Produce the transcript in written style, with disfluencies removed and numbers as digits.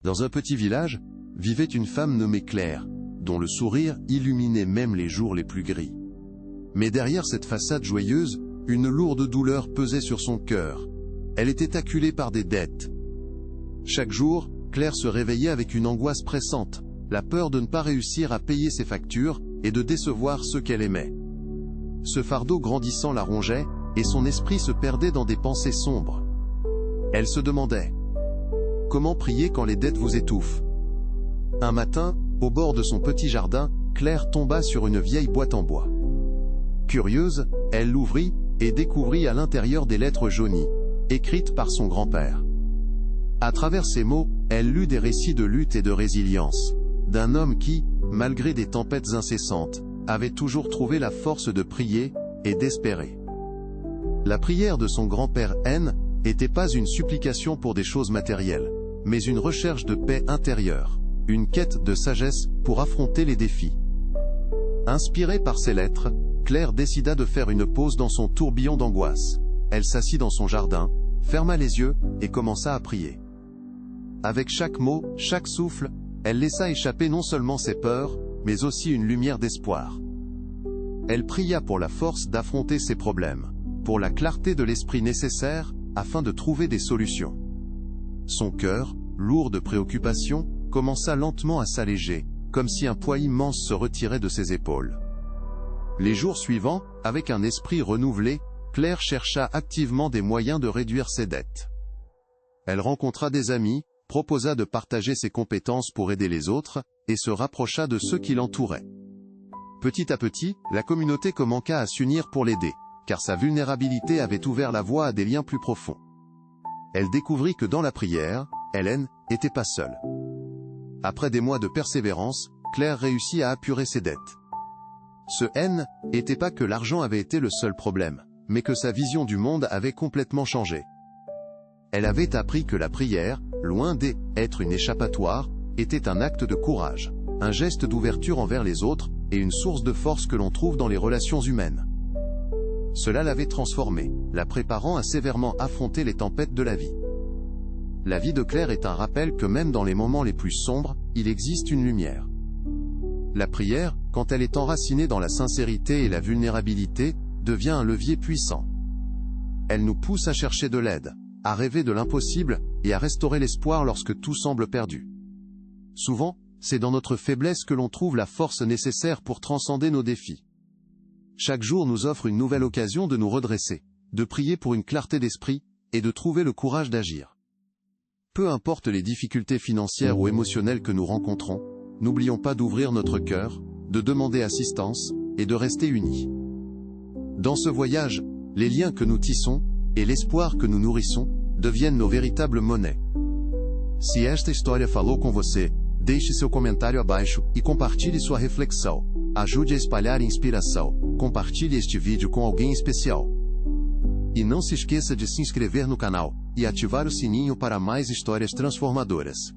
Dans un petit village, vivait une femme nommée Claire, dont le sourire illuminait même les jours les plus gris. Mais derrière cette façade joyeuse, une lourde douleur pesait sur son cœur. Elle était acculée par des dettes. Chaque jour, Claire se réveillait avec une angoisse pressante, la peur de ne pas réussir à payer ses factures et de décevoir ceux qu'elle aimait. Ce fardeau grandissant la rongeait, et son esprit se perdait dans des pensées sombres. Elle se demandait: comment prier quand les dettes vous étouffent? Un matin, au bord de son petit jardin, Claire tomba sur une vieille boîte en bois. Curieuse, elle l'ouvrit, et découvrit à l'intérieur des lettres jaunies, écrites par son grand-père. À travers ces mots, elle lut des récits de lutte et de résilience, d'un homme qui, malgré des tempêtes incessantes, avait toujours trouvé la force de prier et d'espérer. La prière de son grand-père N n'était pas une supplication pour des choses matérielles, mais une recherche de paix intérieure, une quête de sagesse pour affronter les défis. Inspirée par ces lettres, Claire décida de faire une pause dans son tourbillon d'angoisse. Elle s'assit dans son jardin, ferma les yeux, et commença à prier. Avec chaque mot, chaque souffle, elle laissa échapper non seulement ses peurs, mais aussi une lumière d'espoir. Elle pria pour la force d'affronter ses problèmes, pour la clarté de l'esprit nécessaire, afin de trouver des solutions. Son cœur, lourd de préoccupations, commença lentement à s'alléger, comme si un poids immense se retirait de ses épaules. Les jours suivants, avec un esprit renouvelé, Claire chercha activement des moyens de réduire ses dettes. Elle rencontra des amis, proposa de partager ses compétences pour aider les autres, et se rapprocha de ceux qui l'entouraient. Petit à petit, la communauté commença à s'unir pour l'aider, car sa vulnérabilité avait ouvert la voie à des liens plus profonds. Elle découvrit que dans la prière, Hélène n'était pas seule. Après des mois de persévérance, Claire réussit à apurer ses dettes. Ce N n'était pas que l'argent avait été le seul problème, mais que sa vision du monde avait complètement changé. Elle avait appris que la prière, loin d'être une échappatoire, était un acte de courage, un geste d'ouverture envers les autres, et une source de force que l'on trouve dans les relations humaines. Cela l'avait transformée, la préparant à sévèrement affronter les tempêtes de la vie. La vie de Claire est un rappel que même dans les moments les plus sombres, il existe une lumière. La prière, quand elle est enracinée dans la sincérité et la vulnérabilité, devient un levier puissant. Elle nous pousse à chercher de l'aide, à rêver de l'impossible, et à restaurer l'espoir lorsque tout semble perdu. Souvent, c'est dans notre faiblesse que l'on trouve la force nécessaire pour transcender nos défis. Chaque jour nous offre une nouvelle occasion de nous redresser, de prier pour une clarté d'esprit, et de trouver le courage d'agir. Peu importe les difficultés financières ou émotionnelles que nous rencontrons, n'oublions pas d'ouvrir notre cœur, de demander assistance, et de rester unis. Dans ce voyage, les liens que nous tissons, et l'espoir que nous nourrissons, deviennent nos véritables monnaies. Se esta história falou com você, deixe seu comentário abaixo, e compartilhe sua reflexão. Ajude a espalhar inspiração. Compartilhe este vídeo com alguém especial. E não se esqueça de se inscrever no canal, e ativar o sininho para mais histórias transformadoras.